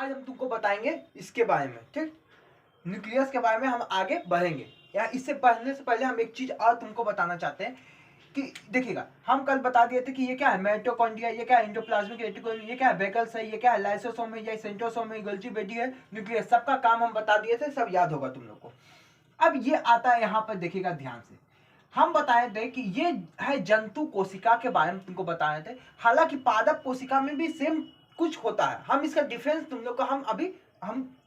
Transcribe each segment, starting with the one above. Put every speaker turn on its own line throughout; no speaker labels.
आज हम तुमको बताएंगे इसके बारे में, ठीक, न्यूक्लियस के बारे में हम आगे बढ़ेंगे। या इससे बढ़ने से पहले हम एक चीज और तुमको बताना चाहते हैं कि देखिएगा, हम कल बता दिए थे कि ये क्या है माइटोकॉन्ड्रिया, ये क्या है एंडोप्लाज्मिक रेटिकुलम, ये क्या है वेकल्स है, ये क्या है लाइसोसोम है, ये सेंट्रोसोम है, गोल्गी बेटी है, न्यूक्लियस, सबका काम हम बता दिए थे, सब याद होगा तुम लोग को। अब ये आता है यहाँ पर, देखिएगा ध्यान से, हम बताए थे कि ये है जंतु कोशिका के बारे में तुमको बताए थे। हालांकि पादप कोशिका में भी सेम कुछ होता है, हम इसका डिफरेंस तुम लोग को हम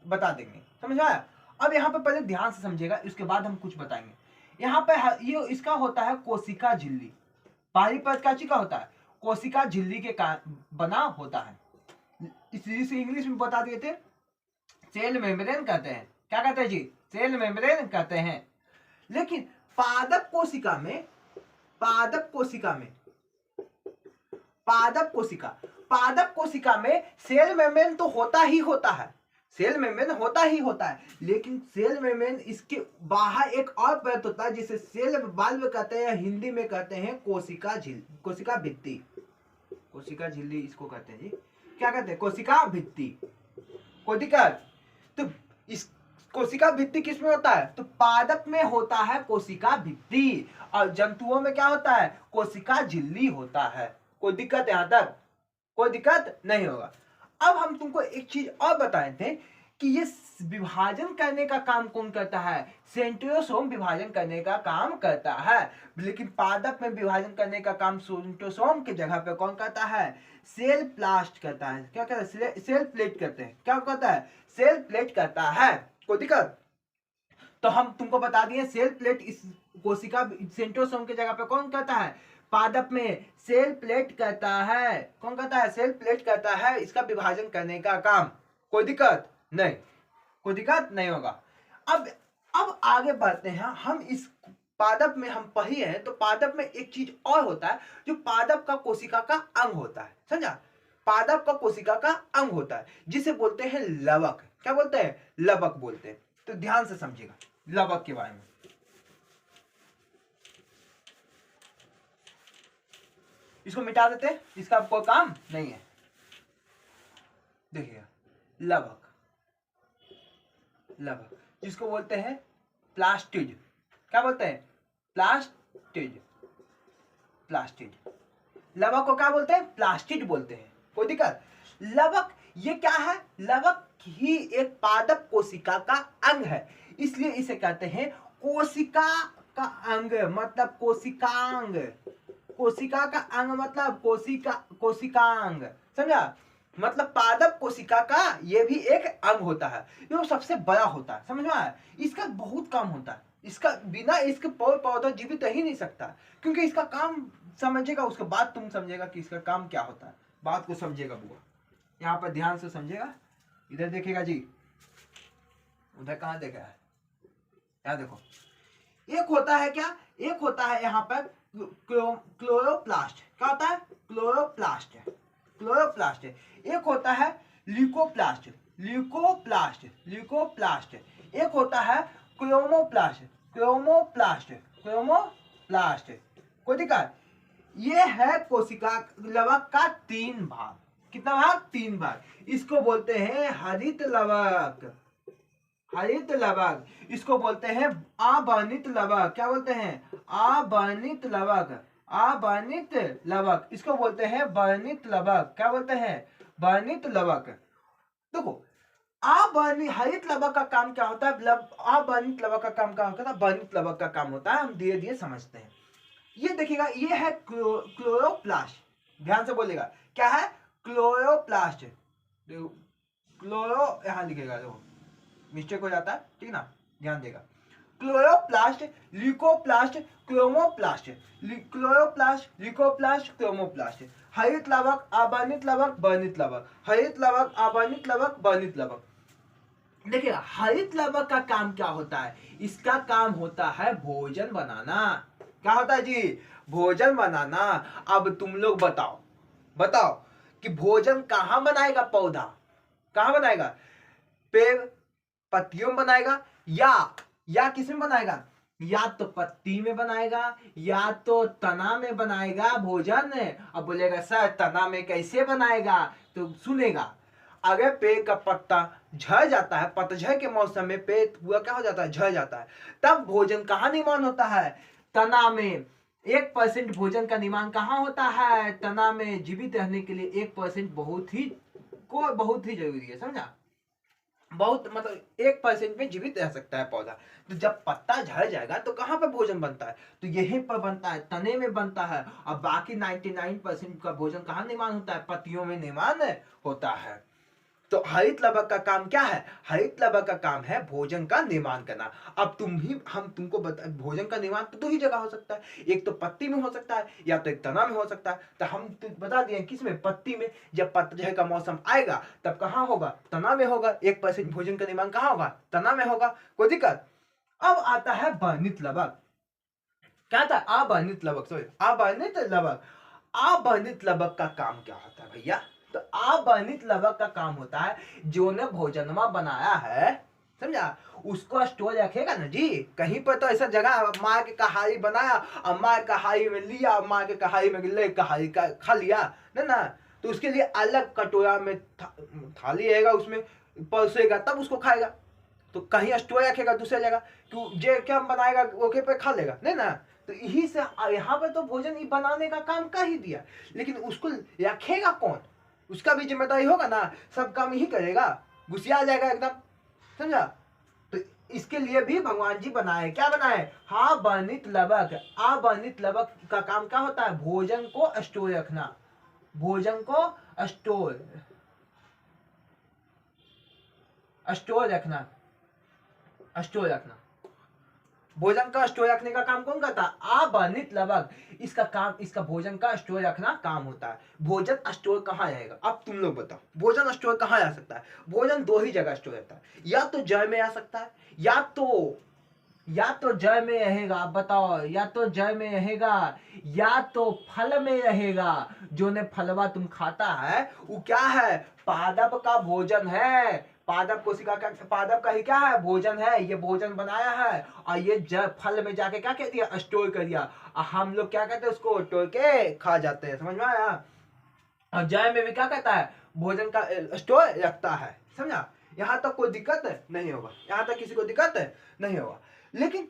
बता देंगे, समझ आया। अब यहाँ पे पहले ध्यान से समझिएगा, उसके बाद हम कुछ बताएंगे। यहाँ पे ये इसका होता है कोशिका झिल्ली, बाहरी परत का होता है, कोशिका झिल्ली के बना होता है। इसे इंग्लिश में बता दिए थे, सेल मेम्ब्रेन कहते हैं। क्या कहते हैं जी? सेल मेम्ब्रेन कहते हैं। लेकिन पादप कोशिका में सेल मेम्ब्रेन तो होता ही होता है, सेल मेम्ब्रेन होता ही होता है, लेकिन सेल मेम्ब्रेन इसके बाहर एक और परत होता है जिसे सेल बाल्ब कहते हैं, हिंदी में कहते हैं कोशिका भित्ति। कोशिका झिल्ली इसको कहते हैं जी, क्या कहते हैं? कोशिका भित्ति। कोई दिक्कत? तो इस कोशिका भित्ति किसमें होता है? तो पादप में होता है कोशिका भित्ति, और जंतुओं में क्या होता है? कोशिका झिल्ली होता है। कोई दिक्कत यहां तक? कोई दिक्कत नहीं होगा। अब हम तुमको एक चीज और बताए थे कि ये विभाजन करने का काम कौन करता है? सेंट्रोसोम विभाजन करने का काम करता है। लेकिन पादप में विभाजन करने का काम सेंट्रोसोम की जगह पे कौन करता है? सेल प्लास्ट करता है। क्या कहता है? सेल प्लेट करते हैं। क्या कहता है? सेल प्लेट करता है। कोई दिक्कत? तो हम तुमको बता दिए सेल प्लेट इस कोशिका सेंट्रोसोम की जगह पे कौन करता है? पादप में सेल प्लेट करता है। कौन करता है? सेल प्लेट करता है इसका विभाजन करने का काम। कोई दिक्कत नहीं? कोई दिक्कत नहीं होगा। अब आगे बढ़ते हैं। हम इस पादप में हम पढ़े हैं, तो पादप में एक चीज और होता है जो पादप का कोशिका का अंग होता है। समझा? पादप का कोशिका का अंग होता है जिसे बोलते हैं लवक। क्या बोलते हैं? लवक बोलते हैं। तो ध्यान से समझिएगा लवक के बारे में। इसको मिटा देते हैं, इसका कोई काम नहीं है। देखिएगा लवक जिसको बोलते हैं प्लास्टिड। क्या बोलते हैं? प्लास्टिड। लवक को क्या बोलते हैं? प्लास्टिड बोलते हैं। कोई दिक्कत? लवक ये क्या है? लवक ही एक पादप कोशिका का अंग है, इसलिए इसे कहते हैं कोशिका का अंग, मतलब कोशिकांग। कोशिका का अंग मतलब कोशिकांग। समझा? मतलब पादप कोशिका का ये भी एक अंग होता है, जो सबसे बड़ा होता है। समझ में आया? इसका बहुत काम होता है, इसका बिना इसके पौधा जीवित ही नहीं सकता, क्योंकि इसका काम समझेगा, उसके बाद तुम समझेगा कि इसका काम क्या होता है। बात को समझेगा बुआ, यहाँ पर ध्यान से समझेगा। इधर देखेगा जी, उधर कहाँ देखा है? यहाँ देखो, एक होता है क्या? एक होता है यहाँ पर क्लोरोप्लास्ट। क्या होता है? क्लोरोप्लास्ट। एक होता है ल्यूकोप्लास्ट। एक होता है क्रोमोप्लास्ट। कोई दिक्कत? ये है कोशिका लवक का 3 भाग। कितना भाग? 3 भाग। इसको बोलते हैं हरित लवक। इसको बोलते हैं अवर्णित लवक। क्या बोलते हैं? अवर्णित लवक। इसको बोलते हैं वर्णित लवक। क्या बोलते हैं? वर्णित लवक। देखो, हरित लवक का काम क्या होता है? अवर्णित लवक का काम क्या होता है? वर्णित लवक का काम होता है। हम धीरे धीरे समझते हैं। ये देखिएगा, ये है क्लोरोप्लास्ट। ध्यान से बोलेगा, क्या है? क्लोरोप्लास्ट। क्लोरो यहां लिखेगा, देखो मिस्टेक हो जाता है, ठीक ना? ध्यान देगा। Chloroplast, leucoplast, chromoplast. हरित लवक, अवर्णित लवक, वर्णित लवक। हरित लवक, अवर्णित लवक, वर्णित लवक। देखिए, हरित लवक का काम क्या होता है? इसका काम होता है भोजन बनाना। क्या होता है जी? भोजन बनाना। अब तुम लोग बताओ कि भोजन कहां बनाएगा पौधा? कहां बनाएगा? पेड़ पत्तियों में बनाएगा या किसमें बनाएगा? या तो पत्ती में बनाएगा या तो तना में बनाएगा भोजन। अब बोलेगा सर तना में कैसे बनाएगा? तो सुनेगा, अगर पेड़ का पत्ता झड़ जाता है, पतझड़ के मौसम में पेड़ पूरा क्या हो जाता है, झड़ जाता है, तब भोजन कहाँ निर्माण होता है, तना में। 1% भोजन का निर्माण कहाँ होता है, तना में। जीवित रहने के लिए 1% बहुत ही जरूरी है, समझा। बहुत मतलब 1% में जीवित रह सकता है पौधा। तो जब पत्ता झड़ जाएगा तो कहाँ पर भोजन बनता है, तो यहीं पर बनता है, तने में बनता है। और बाकी 99% का भोजन कहाँ निर्माण होता है, पत्तियों में निर्माण होता है। तो हरित लवक का काम क्या है, हरित लवक का काम है भोजन का निर्माण करना। अब तुमको बता, भोजन का निर्माण तो 2 ही जगह हो सकता है, एक तो पत्ती में हो सकता है या तो एक तना में हो सकता है। तो हम तो बता दिए किस में, पत्ती में। जब पतझड़ का मौसम आएगा तब कहाँ होगा, तना में होगा। 1% भोजन का निर्माण कहाँ होगा, तना में होगा, कोई दिक्कत। अब आता है वर्णित लवक। क्या था, अवर्णित लवक, सॉरी अवर्णित लवक। अवर्णित लवक का काम क्या होता है भैया, तो अवर्णित लवक का काम होता है जो ने भोजनमा बनाया है, समझा, उसको स्टोर रखेगा ना जी। कहीं पर तो ऐसा जगह माँ के कहाई बनाया और माँ के कहाई में लिया, माँ के कहाई में ले कहाई का खा लिया ना, तो उसके लिए अलग कटोरा में थाली रहेगा, उसमें परोसेगा तब उसको खाएगा। तो कहीं स्टोर रखेगा दूसरी जगह, कि जे क्या बनाएगा ओके पे खा लेगा, नहीं ना। तो यही से यहाँ पे तो भोजन ही बनाने का काम कर ही दिया, लेकिन उसको रखेगा कौन, उसका भी जिम्मेदारी होगा ना, सब काम ही करेगा, घुसिया जाएगा एकदम, समझा। तो इसके लिए भी भगवान जी बनाए, क्या बनाए, हाँ वर्णित लवक। अवर्णित लवक का काम क्या होता है, भोजन को स्टोर रखना, भोजन को स्टोर रखना, स्टोर रखना। भोजन का स्टोर रखने का काम कौन करता है, अवर्णित लवक। इसका काम, इसका भोजन का स्टोर रखना काम होता है। भोजन स्टोर कहाँ रहेगा, अब तुम लोग बताओ, भोजन स्टोर कहाँ आ सकता है। भोजन 2 ही जगह स्टोर रहता है, या तो जल में आ सकता है, या तो जल में रहेगा। आप बताओ, या तो जल में रहेगा या तो फल में रहेगा। जो ने फलवा तुम खाता है वो क्या है, पादप का भोजन है, पादप कोशिका का, पादप का ही क्या है, भोजन है। ये भोजन बनाया है और ये फल में जाके क्या कह दिया, स्टोर कर दिया, और हम लोग क्या कहते हैं, उसको तोड़ के खा जाते हैं, समझ में आया। और जय में भी क्या कहता है, भोजन का स्टोर रखता है, समझा। यहाँ तक कोई दिक्कत नहीं होगा, यहाँ तक किसी को दिक्कत नहीं होगा। लेकिन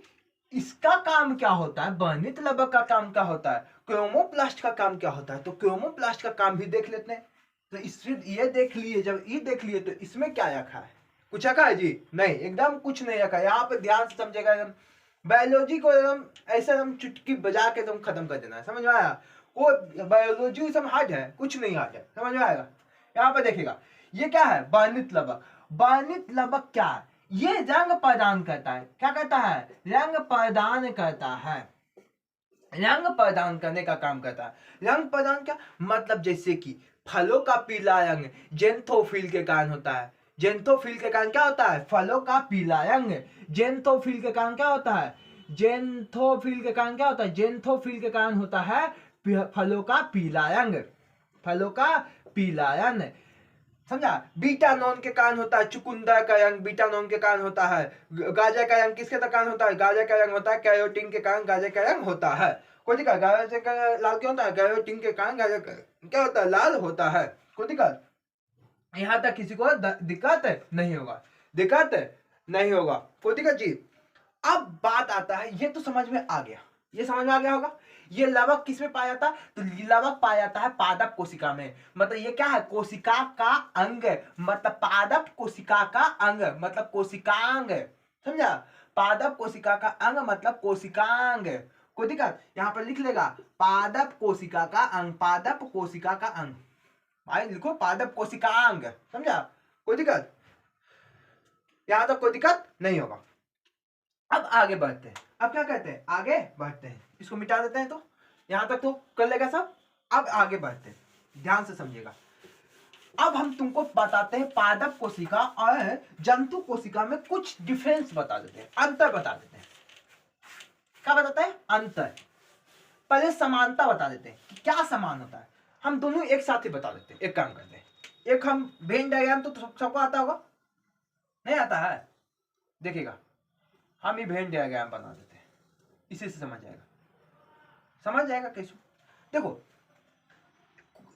इसका काम क्या होता है, वर्णित लवक का काम क्या होता है, क्रोमोप्लास्ट का काम क्या होता है। तो क्रोमोप्लास्ट का काम भी देख लेते हैं। तो इसमें ये देख लिए, जब ये देख लिए तो इसमें क्या रखा है, कुछ रखा है जी, नहीं, एकदम कुछ नहीं रखा। यहाँ पे ध्यान से समझेगा, एकदम बायोलॉजी को एकदम ऐसे एकदम चुटकी बजा के एकदम खत्म कर देना है, समझ में आया। वो बायोलॉजी सब हार्ड है, कुछ नहीं हार्ड है, समझ में आएगा। यहाँ पे देखिएगा, ये क्या है, वर्णित लवक। वर्णित लवक क्या है, ये रंग प्रदान करता है, क्या करता है, रंग प्रदान करता है, रंग प्रदान करने का काम करता है। रंग प्रदान क्या मतलब, जैसे कि फलों का पीला रंग जेंथोफिल के कारण होता है। जेंथोफिल के कारण क्या होता है, फलों का पीला रंग। जेंथोफिल के कारण क्या होता है, जेंथोफिल के कारण क्या होता है, जेंथोफिल के कारण होता है फलों का पीला रंग, फलों का पीला रंग, समझा। बीटानोन के कारण होता है चुकंदर का रंग, बीटानोन के कारण होता है। गाजर का रंग किसके कारण होता है, गाजर का रंग होता है कैरोटीन के कारण गाजर का रंग होता है। कोई दिक्कत, गाजर का लाल क्यों होता है, कैरोटीन के कारण गाजर का क्या होता है, लाल होता है। कोई दिक्कत, यहाँ तक किसी को दिक्कत नहीं होगा, दिक्कत नहीं होगा, कोई दिक्कत जी। अब बात आता है, ये तो समझ में आ गया, ये समझ में आ गया होगा। ये लवक किस में पाया जाता है, तो लवक पाया जाता है पादप कोशिका में। मतलब ये क्या है, कोशिका का अंग, मतलब पादप कोशिका का अंग मतलब कोशिकांग, समझा। पादप कोशिका का अंग मतलब कोशिकांग। कोई दिक्कत, यहाँ पर लिख लेगा पादप कोशिका का अंग, पादप कोशिका का अंग, भाई लिखो पादप कोशिकांग, समझा। कोई दिक्कत, यहां तक कोई दिक्कत नहीं होगा। अब आगे बढ़ते हैं, अब क्या कहते हैं, आगे बढ़ते हैं, इसको मिटा देते हैं। तो यहां तक तो कर लेगा सब। अब आगे बढ़ते हैं, ध्यान से समझिएगा। अब हम तुमको बताते हैं पादप कोशिका और जंतु कोशिका में कुछ डिफरेंस बता देते हैं, अंतर बता देते हैं। क्या बताते हैं, अंतर। पहले समानता बता देते हैं कि क्या समान होता है। हम दोनों एक साथ ही बता देते हैं, एक काम करते हैं। एक हम वेन डायग्राम तो सबको आता होगा, नहीं आता है, देखिएगा हम ही वेन डायग्राम बना देते हैं, इसी से समझ जाएगा कैसे। देखो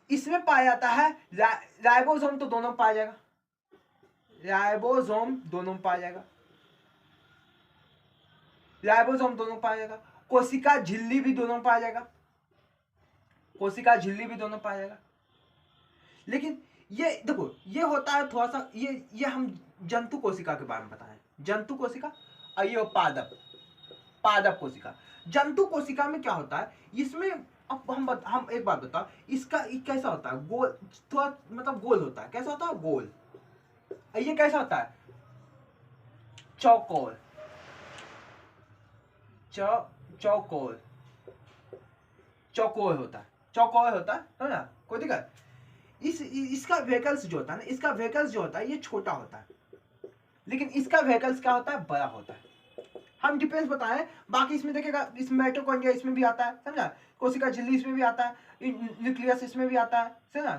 इसमें पाया जाता है राइबोसोम, तो दोनों पाया जाएगा, राइबोसोम दोनों में पाया जाएगा, राइबोसोम दोनों में पाया जाएगा, कोशिका झिल्ली भी दोनों में पाया जाएगा, कोशिका झिल्ली भी दोनों पाया जाएगा। लेकिन ये देखो ये होता है थोड़ा सा, ये हम जंतु कोशिका के बारे में बताएं, जंतु कोशिका और ये पादप, पादप कोशिका। जंतु कोशिका में क्या होता है, इसमें अब हम एक बात बताओ, इसका कैसा होता है, गोल, थोड़ा मतलब गोल होता है, कैसा होता है, गोल। ये कैसा होता है, चौकोर, चौकोर, चौकोर होता है, चौकोर होता है, समझा, कोई दिक्कत। इसका वेहिकल्स जो होता है ना, इसका वेहिकल्स जो होता है ये छोटा होता है, लेकिन इसका वेहिकल्स क्या होता है, बड़ा होता है। हम डिफरेंस बताएं, बाकी इसमें देखिएगा, इसमें माइटोकॉन्ड्रिया इसमें भी आता है, समझा, कोशिका झिल्ली इसमें भी आता है, न्यूक्लियस इसमें भी आता है, समझा,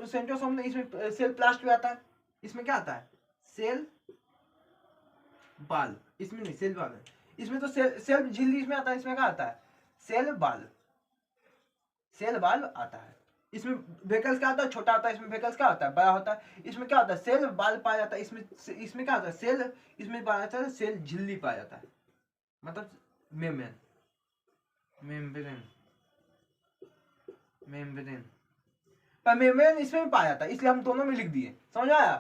सेंट्रोसोम इसमें, सेल प्लास्ट भी आता है, इसमें क्या आता है, सेल बाल, इसमें नहीं, सेल बाल, इसमें तो सेल झिल्ली इसमें आता है, इसमें क्या आता है, सेल बाल, सेल बाल आता है। इसमें वेहिकल्स क्या होता है, छोटा होता है, इसमें वेहिकल्स क्या होता है, बड़ा होता है। इसमें क्या होता है, सेल बाल पाया जाता है, इसमें क्या होता है, सेल, इसमें पाया जाता है सेल झिल्ली पाया जाता है, मतलब मेम्ब्रेन, मेम्ब्रेन, मेम्ब्रेन, पर मेम्ब्रेन इसमें भी पाया जाता है, इसलिए हम दोनों में लिख दिए, समझ आया,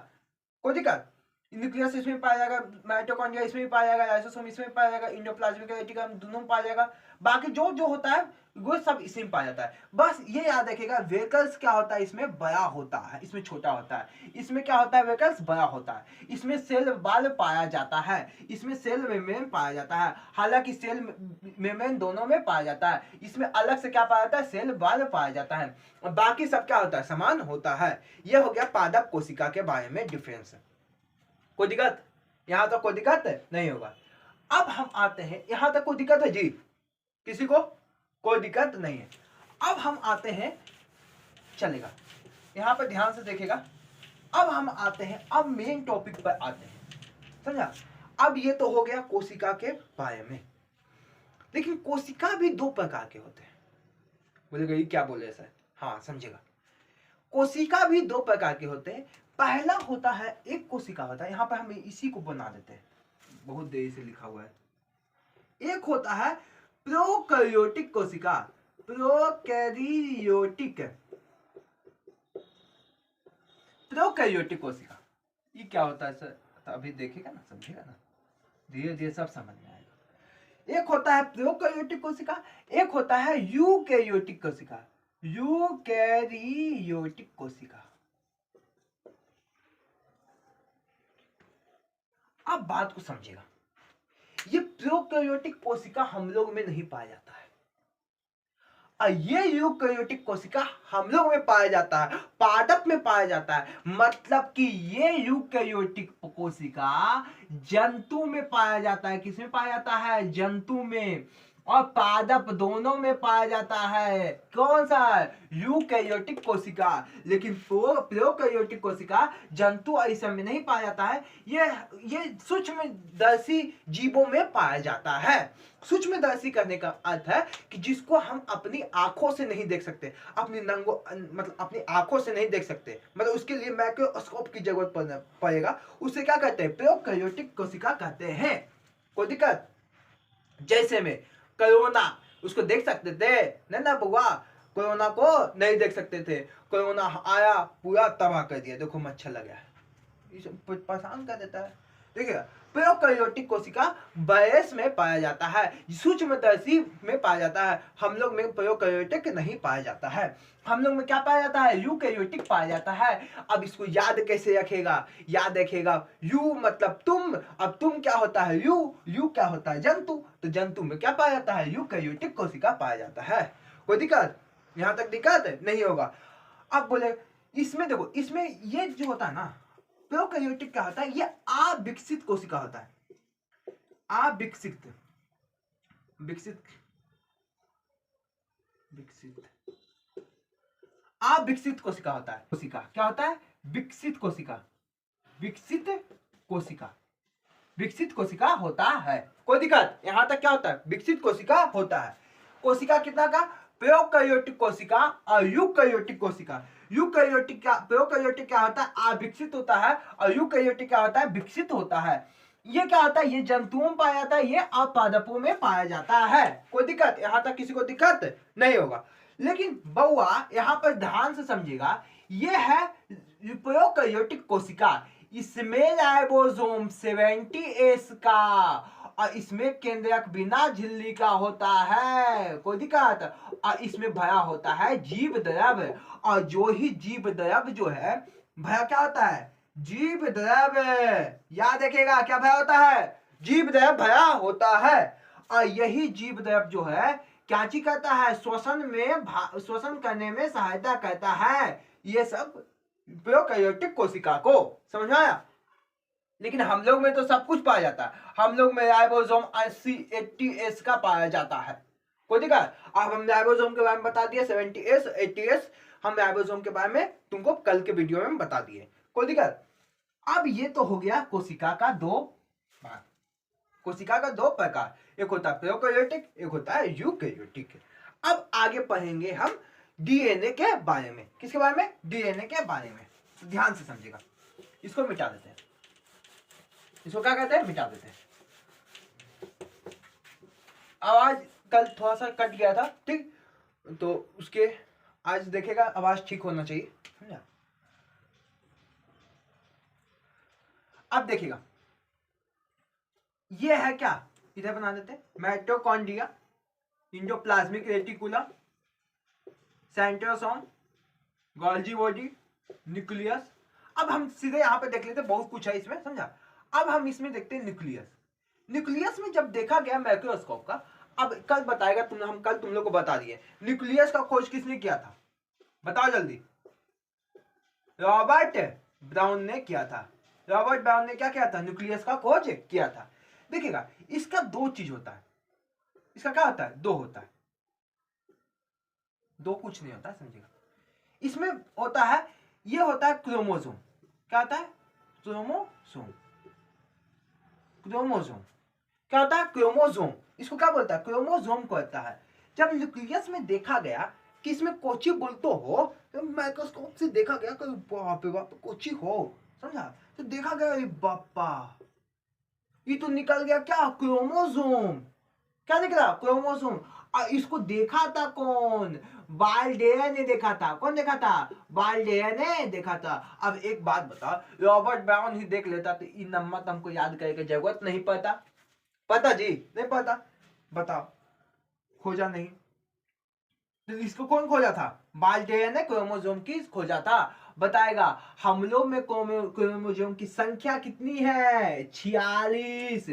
कोई दिक्कत। न्यूक्लियस इसमें पाया जाएगा, माइटोकॉन्ड्रिया इसमें भी पाया जाएगा, लाइसोसोम इसमें पाया जाएगा, एंडोप्लाज्मिक रेटिकुलम दोनों में पाया जाएगा, बाकी जो जो होता है वो सब इसी में पाया जाता है। बस ये याद रखिएगा, वेहिकल्स क्या होता है, इसमें बड़ा होता है, इसमें छोटा होता है। इसमें क्या होता है, वेहिकल्स बड़ा होता है, इसमें सेल बाल पाया जाता है, इसमें सेल मेम्ब्रेन पाया जाता है, हालांकि सेल मेम्ब्रेन दोनों में पाया जाता है, इसमें अलग से क्या पाया जाता है, सेल बाल पाया जाता है, और बाकी सब क्या होता है, समान होता है। यह हो गया पादप कोशिका के बारे में डिफरेंस। कोई दिक्कत, यहां तक कोई दिक्कत नहीं होगा। अब हम आते हैं, यहां तक कोई दिक्कत है जी, किसी को कोई दिक्कत नहीं है। अब हम आते हैं, चलेगा, यहां पर ध्यान से देखेगा। अब हम आते हैं, अब मेन टॉपिक पर आते हैं, समझा। अब ये तो हो गया कोशिका के बारे में, लेकिन कोशिका भी दो प्रकार के होते हैं। बोलेगा ये क्या बोले सर, हाँ समझेगा। कोशिका भी दो प्रकार के होते हैं। पहला होता है, एक कोशिका होता है, यहां पर हम इसी को बना देते हैं, बहुत देरी से लिखा हुआ है। एक होता है प्रोकैरियोटिक कोशिका, प्रोकैरियोटिक, प्रोकैरियोटिक कोशिका, ये क्या होता है सर, तो अभी देखेगा ना, समझेगा ना, धीरे धीरे सब समझ में आएगा। एक होता है प्रोकैरियोटिक कोशिका, एक होता है यूकैरियोटिक कोशिका, यूकैरियोटिक कोशिका। अब बात को समझेगा, ये प्रोकैरियोटिक कोशिका हम लोग में नहीं पाया जाता है, और ये यूकैरियोटिक कोशिका हम लोग में पाया जाता है, पादप में पाया जाता है। मतलब कि ये यूकैरियोटिक कोशिका जंतु में पाया जाता है, किसमें पाया जाता है, जंतु में, और पादप दोनों में पाया जाता है। कौन सा, यूकैरियोटिक कोशिका। लेकिन प्रोकैरियोटिक कोशिका जंतु और इस सब में नहीं पाया जाता है, ये सूक्ष्मदर्शी जीवों में पाया जाता है। सूक्ष्मदर्शी करने का अर्थ है कि जिसको हम अपनी आंखों से नहीं देख सकते, अपनी नंगो मतलब अपनी आंखों से नहीं देख सकते, मतलब उसके लिए माइक्रोस्कोप की जरूरत पड़ेगा। उसे क्या कहते हैं, प्रोकैरियोटिक कोशिका कहते हैं। कोई दिक्कत, जैसे में कोरोना, उसको देख सकते थे नहीं ना बुआ, कोरोना को नहीं देख सकते थे, कोरोना आया पूरा तबाह कर दिया, देखो मच्छर लगा है, परेशान कर देता है। देखिए, प्रोकैरियोटिक कोशिका बायस में पाया जाता है, सूक्ष्मदर्शी में पाया जाता है, हम लोग में प्रोकैरियोटिक नहीं पाया जाता है। हम लोग में क्या पाया जाता है, यूकैरियोटिक पाया जाता है। अब इसको याद कैसे रखेगा, याद रखेगा, यू मतलब तुम, अब तुम क्या होता है, यू क्या होता है, जंतु, तो जंतु में क्या पाया जाता है, यूकैरियोटिक कोशिका पाया जाता है। कोई दिक्कत, यहां तक दिक्कत नहीं होगा। अब बोले इसमें देखो, इसमें ये जो होता है ना, प्रोकैरियोटिक क्या होता है, ये अविकसित कोशिका होता है, अविकसित, विकसित, विकसित, अविकसित कोशिका होता है। कोशिका क्या होता है, विकसित कोशिका, विकसित कोशिका, विकसित कोशिका होता है। कोई दिक्कत, यहां तक क्या होता है, विकसित कोशिका होता है। कोशिका कितना का, प्रोकैरियोटिक कोशिका और यूकैरियोटिक कोशिका। यूकैरियोटिक क्या, प्रोकैरियोटिक क्या होता है, अविकसित होता है, और यूकैरियोटिक क्या होता है, विकसित होता है। ये क्या होता है, ये जंतुओं में पाया जाता है, ये अपादपों में पाया जाता है। कोई दिक्कत, यहां तक किसी को दिक्कत नहीं होगा। लेकिन बउआ यहां पर ध्यान से समझिएगा, ये है प्रोकैरियोटिक कोशिका, इसमें राइबोसोम 70S का, और इसमें केंद्रक बिना झिल्ली का होता है। कोई दिक्कत, और इसमें भया होता है जीव द्रव, और जो ही जीव द्रव जो है भया क्या होता है, जीव द्रव। याद रखिएगा क्या भया होता है, जीव द्रव भया होता है। और यही जीव द्रव जो है क्या चीज करता है, शोषण करने में सहायता करता है, ये सब प्रोकैरियोटिक कोशिका को। समझ में आया। लेकिन हम लोग में तो सब कुछ पाया जाता है, हम लोग में राइबोसोम 80S का पाया जाता है। कोई दिक्कत, अब हम राइबोसोम के बारे में बता दिए, 70S 80S हम राइबोसोम के बारे में तुमको कल के वीडियो में बता दिए। कोई दिक्कत। अब ये तो हो गया कोशिका का दो भाग, कोशिका का दो प्रकार, एक होता है प्रोकैरियोटिक, एक होता है यूकैरियोटिक। अब आगे पढ़ेंगे हम डीएनए के बारे में। किसके बारे में, डीएनए के बारे में। तो ध्यान से समझिएगा, इसको मिटा देते हैं, इसको क्या कहते हैं, मिटा देते हैं। आवाज कल थोड़ा सा कट गया था, ठीक, तो उसके आज देखेगा आवाज ठीक होना चाहिए, समझा। अब देखिएगा, ये है क्या, इधर बना देते हैं, mitochondria, endoplasmic reticulum, centrosome, Golgi body, nucleus. अब हम सीधे यहां पे देख लेते हैं, बहुत कुछ है इसमें, समझा। अब हम इसमें देखते हैं न्यूक्लियस। न्यूक्लियस में जब देखा गया माइक्रोस्कोप का, अब कल बताएगा हम कल तुम लोग को बता दिए, न्यूक्लियस का खोज किसने किया था, बताओ जल्दी। रॉबर्ट ब्राउन ने किया था। रॉबर्ट ब्राउन ने क्या किया था, न्यूक्लियस का खोज किया था। देखिएगा, इसका दो चीज होता है, इसका क्या होता है, दो होता है, दो कुछ नहीं होता है, समझिएगा। इसमें होता है, ये होता है क्रोमोसोम, क्या होता है, क्रोमोसोम। क्रोमोसोम क्या होता है, क्रोमोसोम, इसको क्या बोलता है, क्रोमोसोम कहता है। जब न्यूक्लियस में देखा गया कि इसमें कोची बोलते हो, तो माइक्रोस्कोप से देखा गया कि बाप रे बाप कोची हो, समझा। तो देखा गया बापा, ये तो निकल गया क्या, क्रोमोसोम। क्या निकला, क्रोमोसोम। और इसको देखा था कौन, बाल्डेयर ने देखा था। कौन देखा था, बाल्डेयर ने देखा था। अब एक बात बता, रॉबर्ट ब्राउन ही देख लेता तो इन नंबर तो हमको याद करने की जरूरत नहीं पड़ता। पता जी, नहीं पता, बताओ, खोजा नहीं। तो इसको कौन खोजा था, बाल्डेयर ने क्रोमोसोम की खोजा था। बताएगा हम लोग में क्रोमोसोम की संख्या कितनी है, 46।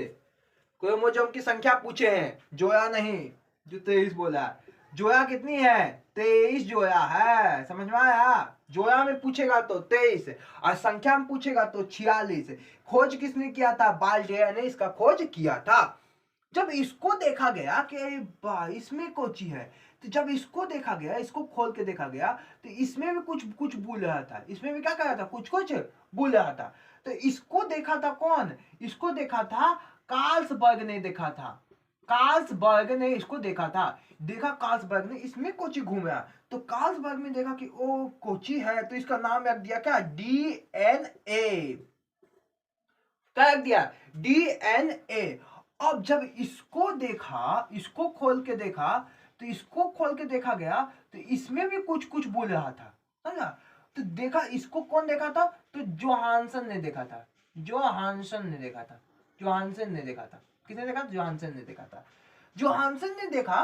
क्रोमोसोम की संख्या पूछे हैं, जोया नहीं, जो 23 बोला। जोया कितनी है, 23 जोया है, समझ में आया। जोया में पूछेगा तो 23, और संख्या में पूछेगा तो 46। खोज किसने किया था, बाल्डेयर ने इसका खोज किया था। जब इसको देखा गया कि इसमें कोची है, तो जब इसको देखा गया, इसको खोल के देखा गया, तो इसमें भी कुछ कुछ बोल रहा था, इसमें भी क्या कर रहा था, कुछ कुछ बोल रहा था। तो इसको देखा था कौन, इसको देखा था कार्लसबर्ग ने देखा था। कार्लसबर्ग ने इसको देखा था, देखा कार्लसबर्ग ने इसमें कोची घूम रहा, तो कार्लसबर्ग ने देखा कि ओ कोची है, तो इसका नाम रख दिया क्या, डीएनए। क्या रख दिया, डीएनए। अब जब इसको देखा, इसको खोल के देखा, तो इसको खोल के देखा गया, तो इसमें भी कुछ कुछ बोल रहा था, समझा। तो देखा, इसको कौन देखा था, तो जोहानसन ने देखा था, जोहानसन ने देखा था, जोहानसन ने देखा था। किसने देखा, जोहानसन ने देखा था। जोहानसन ने देखा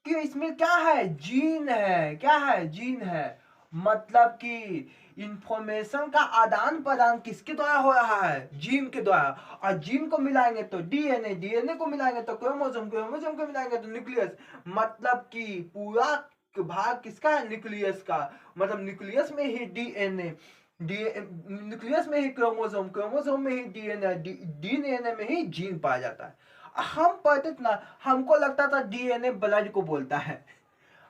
कि इसमें क्या है, जीन है, क्या है, जीन है। मतलब कि इंफॉर्मेशन का आदान प्रदान किसके द्वारा हो रहा है, जीन के द्वारा। और जीन को मिलाएंगे तो डीएनए, डीएनए को मिलाएंगे तो क्रोमोसोम, क्रोमोसोम को मिलाएंगे तो न्यूक्लियस। मतलब कि पूरा भाग किसका है, न्यूक्लियस का। मतलब न्यूक्लियस में ही डीएनए, न्यूक्लियस में ही क्रोमोसोम, क्रोमोसोम में ही डीएनए, डीएनए में ही जीन पाया जाता है। हम पढ़ते थे ना, हमको लगता था डीएनए ब्लड को बोलता है,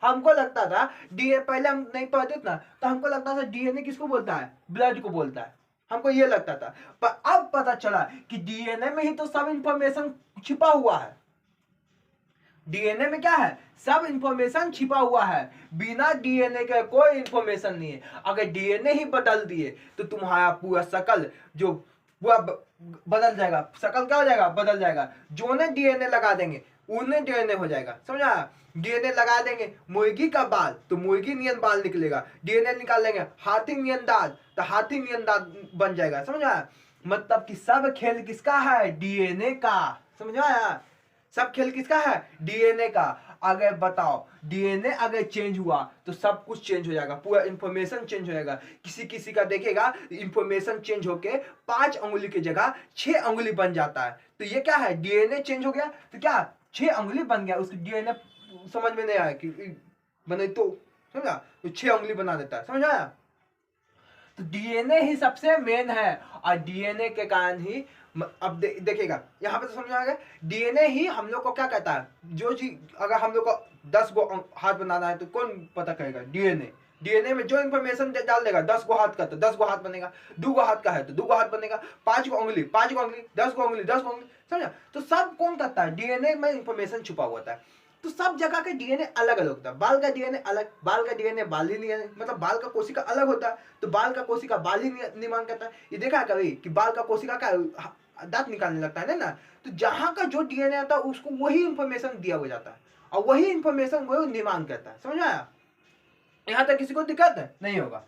हमको लगता था डीएनए, पहले हम नहीं पढ़ते थे ना, तो हमको लगता था डीएनए किसको बोलता है, ब्लड को बोलता है, हमको ये लगता था। पर अब पता चला कि डीएनए में ही तो सब इंफॉर्मेशन छिपा हुआ है। डीएनए में क्या है, सब इंफॉर्मेशन छिपा हुआ है, बिना डीएनए के कोई इंफॉर्मेशन नहीं है। अगर डीएनए ही बदल दिए तो तुम्हारा पूरा शकल जो पूरा बदल जाएगा, शकल क्या हो जाएगा, बदल जाएगा। जो ने डीएनए लगा देंगे उन्हें डीएनए हो जाएगा, समझा। डीएनए लगा देंगे मुर्गी का बाल तो मुर्गी नियन बाल निकलेगा, डीएनए निकाल लेंगे हाथी नियन दांत तो हाथी नियन दांत बन जाएगा, समझा। मतलब कि सब खेल किसका है, डीएनए का, समझा। सब खेल किसका है, डीएनए का। अगर बताओ डीएनए अगर चेंज हुआ तो सब कुछ चेंज हो जाएगा, पूरा इंफॉर्मेशन चेंज हो जाएगा। किसी किसी का देखेगा इंफॉर्मेशन चेंज होके 5 अंगुली की जगह 6 अंगुली बन जाता है। तो ये क्या है, डीएनए चेंज हो गया तो क्या 6 अंगुली बन गया। उसकी डीएनए समझ में नहीं आया कि बने तो, समझा, तो 6 अंगुली बना देता है, समझ आया। तो डीएनए ही सबसे मेन है और डीएनए के कारण ही अब देखिएगा यहाँ पे तो समझ आ गया, डीएनए ही हम लोग को क्या कहता है, जो चीज अगर हम लोग को 10 गो हाथ बनाना है तो कौन पता करेगा, डीएनए। डीएनए में जो इंफॉर्मेशन डाल देगा 10 गो हाथ का तो 10 गो हाथ बनेगा, 2 गो हाथ का है तो 2 गो हाथ बनेगा, 5 गो उंगली 5 गो उंगली, 10 गो उंगली 10 गो उंगली, समझा। तो सब कौन करता है, डीएनए में इंफॉर्मेशन छुपा हुआ होता है। तो सब जगह का डीएनए अलग अलग होता है। बाल का डीएनए अलग, बाल का डीएनए बाल ही नहीं, मतलब बाल का कोशिका अलग होता है तो बाल का कोशिका बाल ही निर्माण करता है। ये देखा है कभी कि बाल का कोशिका का दांत निकालने लगता है ना। तो जहां का जो डीएनए आता है उसको वही इंफॉर्मेशन दिया हो जाता है और वही इंफॉर्मेशन वही निर्माण करता है, समझ आया। यहां तक किसी को दिक्कत है नहीं होगा।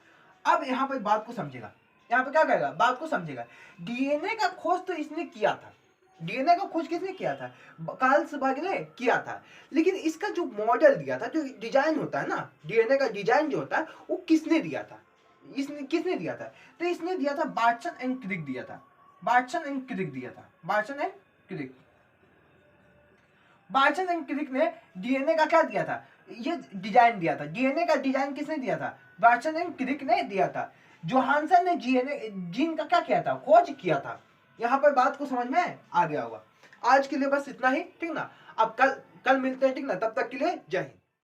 अब यहाँ पे बात को समझेगा, यहाँ पे क्या कहेगा, बात को समझेगा। डीएनए का खोज तो इसने किया था, डीएनए का खोज किसने किया था, कार्लसबर्ग ने किया था। लेकिन इसका जो मॉडल दिया था, जो डिजाइन होता है ना, डीएनए का डिजाइन जो होता है वो किसने दिया था, इसने किसने दिया था, तो इसने दिया था बार्टसन एंड क्रिक दिया था, बार्टसन एंड क्रिक दिया था, बार्टसन एंड क्रिक। बार्टसन एंड क्रिक ने डीएनए का क्या दिया था, ये डिजाइन दिया था। डीएनए का डिजाइन किसने दिया था, बार्टसन एंड क्रिक ने दिया था। जोहानसन ने जीन का क्या किया था, खोज किया था। यहाँ पर बात को समझ में आ गया होगा। आज के लिए बस इतना ही, ठीक ना। अब कल मिलते हैं, ठीक ना। तब तक के लिए जय हिंद।